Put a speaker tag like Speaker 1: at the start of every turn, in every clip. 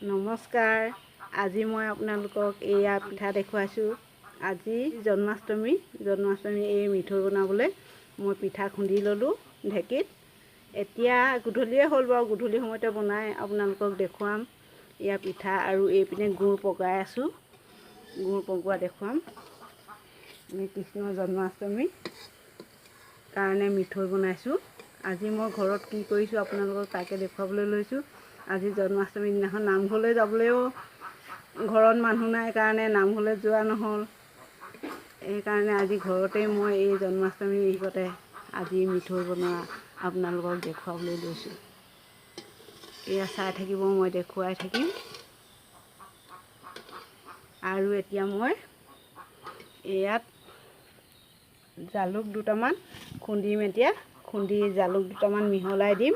Speaker 1: নমস্কাৰ। আজি মই আপোনালোকক এয়া পিঠা দেখুৱাইছোঁ। আজি জন্মাষ্টমী এই মিঠৈ বনাবলৈ মই পিঠা খুন্দি ল'লোঁ ঢেঁকীত। এতিয়া গধূলিয়ে হ'ল বাৰু, গধূলি সময়তে বনাই আপোনালোকক দেখুৱাম এয়া পিঠা। আৰু এইপিনে গুড় পগাই আছোঁ, গুড় পগোৱা দেখুৱাম। কৃষ্ণ জন্মাষ্টমীৰ কাৰণে মিঠৈ বনাইছোঁ। আজি মই ঘৰত কি কৰিছোঁ আপোনালোকক তাকে দেখুৱাবলৈ লৈছোঁ। আজি জন্মাষ্টমীৰ দিনাখন নামঘৰলৈ যাবলৈও ঘৰত মানুহ নাই কাৰণে নামঘৰলৈ যোৱা নহ'ল। সেইকাৰণে আজি ঘৰতেই মই এই জন্মাষ্টমীৰ বিহুতে আজি মিঠৈ বনোৱা আপোনালোকক দেখুৱাবলৈ লৈছোঁ। এয়া চাই থাকিব, মই দেখুৱাই থাকিম। আৰু এতিয়া মই ইয়াত জালুক দুটামান খুন্দিম। এতিয়া খুন্দি জালুক দুটামান মিহলাই দিম।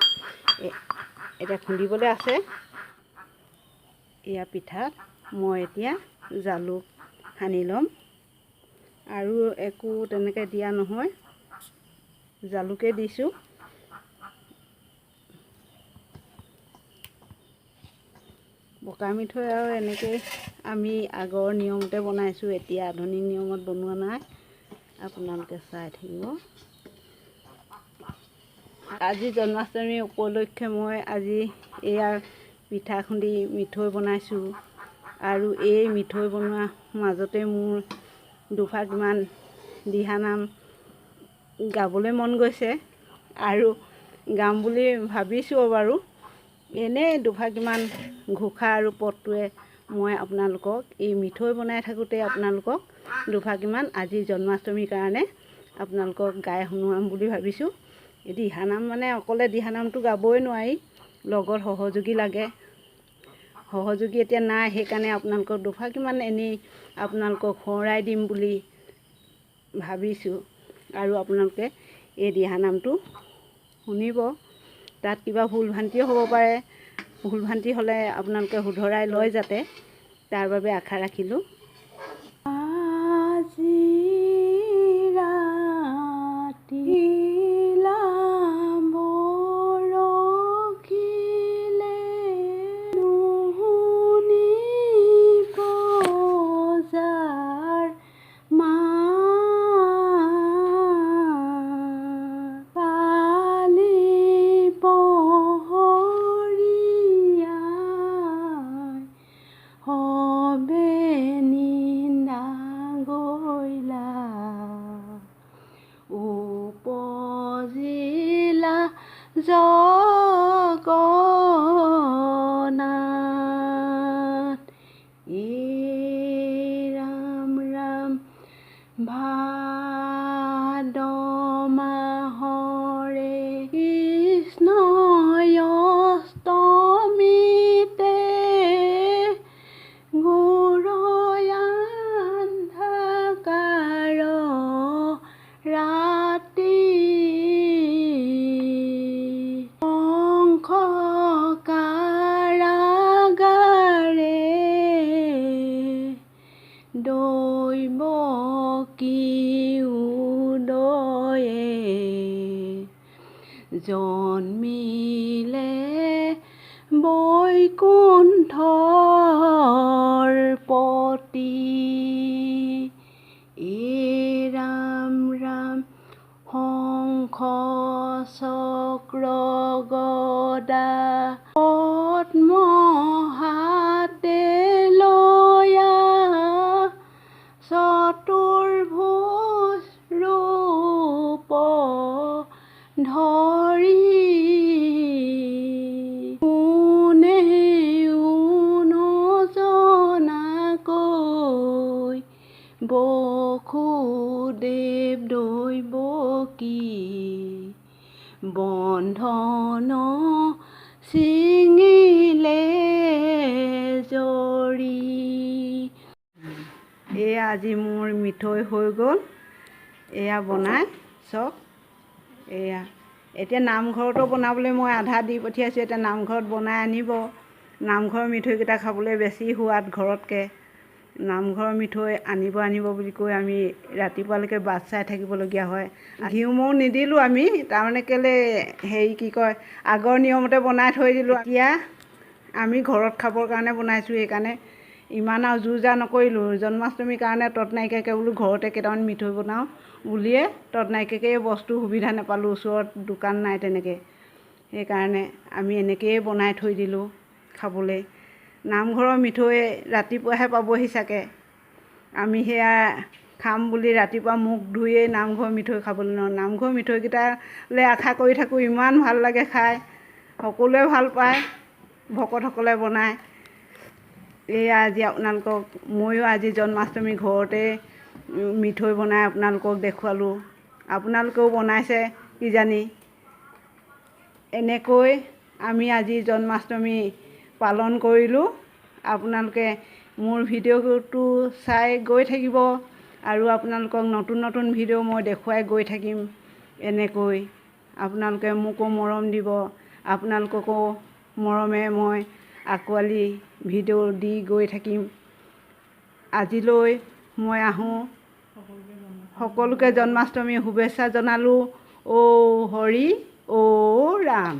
Speaker 1: এতিয়া খুন্দিবলৈ আছে। এয়া পিঠাত মই এতিয়া জালুক সানি ল'ম। আৰু একো তেনেকৈ দিয়া নহয়, জালুকে দিছোঁ। পকা মিঠৈ আৰু এনেকৈ আমি আগৰ নিয়মতে বনাইছোঁ, এতিয়া আধুনিক নিয়মত বনোৱা নাই। আপোনালোকে চাই থাকিব। আজি জন্মাষ্টমী উপলক্ষে মই আজি এয়া পিঠা খুন্দি মিঠৈ বনাইছোঁ। আৰু এই মিঠৈ বনোৱাৰ মাজতে মোৰ দুফাকমান দিহানাম গাবলৈ মন গৈছে আৰু গাম বুলি ভাবিছোঁ বাৰু। এনেই দুফাকমান ঘোষা আৰু পদটোৱে মই আপোনালোকক এই মিঠৈ বনাই থাকোঁতে আপোনালোকক দুফাকমান আজি জন্মাষ্টমীৰ কাৰণে আপোনালোকক গাই শুনোৱাম বুলি ভাবিছোঁ। দিহানাম মানে অকলে দিহানামটো গাবই নোৱাৰি, লগত সহযোগী লাগে। সহযোগী এতিয়া নাই, সেইকাৰণে আপোনালোকক দুফাকমান এনেই আপোনালোকক সোঁৱৰাই দিম বুলি ভাবিছোঁ। আৰু আপোনালোকে এই দিহানামটো শুনিব। তাত কিবা ভুল ভ্ৰান্তিও হ'ব পাৰে, ভুল ভ্ৰান্তি হ'লে আপোনালোকে শুধৰাই লয় যাতে, তাৰ বাবে আশা ৰাখিলোঁ। আজি ৰাতি জগন্নাথ ৰাম ৰাম ভাদ মাহৰে কৃষ্ণ অষ্টমীতে ঘোৰ অন্ধকাৰ ৰাতি দৈব কি উদয়ে জন্মিলে বৈকুণ্ঠৰ পতি। ৰাম ৰাম শংখ চক্ৰ গদা পদ্ম হাতে লয়া চতুৰ্ভুজ ৰূপ ধৰি কোনেও নজনাকৈ বসুদেৱ দৈৱকী বন্ধন ছিঙিলে জৰি। এয়া আজি মোৰ মিঠৈ হৈ গ'ল। এয়া বনাই চব। এয়া এতিয়া নামঘৰতো বনাবলৈ মই আধা দি পঠিয়াইছোঁ। এতিয়া নামঘৰত বনাই আনিব। নামঘৰৰ মিঠৈকেইটা খাবলৈ বেছি সোৱাদ ঘৰতকৈ। নামঘৰৰ মিঠৈ আনিব বুলি কৈ আমি ৰাতিপুৱালৈকে বাট চাই থাকিবলগীয়া হয়। ঘিউ মৌ নিদিলোঁ আমি, তাৰমানে কেলৈ হেৰি কি কয়, আগৰ নিয়মতে বনাই থৈ দিলোঁ। এতিয়া আমি ঘৰত খাবৰ কাৰণে বনাইছোঁ, সেইকাৰণে ইমান আৰু জোৰ জা নকৰিলোঁ। জন্মাষ্টমীৰ কাৰণে তত নাইকিয়াকৈ বোলো ঘৰতে কেইটামান মিঠৈ বনাওঁ বুলিয়ে তত নাইকিয়াকৈ বস্তু সুবিধা নাপালোঁ, ওচৰত দোকান নাই তেনেকৈ। সেইকাৰণে আমি এনেকৈয়ে বনাই থৈ দিলোঁ খাবলৈ। নামঘৰৰ মিঠৈ ৰাতিপুৱাহে পাবহি চাগে। আমি সেয়া খাম বুলি ৰাতিপুৱা মুখ ধুইয়ে নামঘৰৰ মিঠৈ খাবলৈ লওঁ। নামঘৰৰ মিঠৈকেইটালৈ আশা কৰি থাকোঁ, ইমান ভাল লাগে খাই, সকলোৱে ভাল পায়, ভকতসকলে বনায়। এয়া আজি আপোনালোকক ময়ো আজি জন্মাষ্টমী ঘৰতে মিঠৈ বনাই আপোনালোকক দেখুৱালোঁ। আপোনালোকেও বনাইছে কিজানি। এনেকৈ আমি আজি জন্মাষ্টমী পালন কৰিলোঁ। আপোনালোকে মোৰ ভিডিঅ'টো চাই গৈ থাকিব আৰু আপোনালোকক নতুন নতুন ভিডিঅ' মই দেখুৱাই গৈ থাকিম। এনেকৈ আপোনালোকে মোকো মৰম দিব, আপোনালোককো মৰমে মই আঁকোৱালি ভিডিঅ' দি গৈ থাকিম। আজিলৈ মই আহোঁ। সকলোকে জন্মাষ্টমীৰ শুভেচ্ছা জনালোঁ। ঔ হৰি ঔ ৰাম।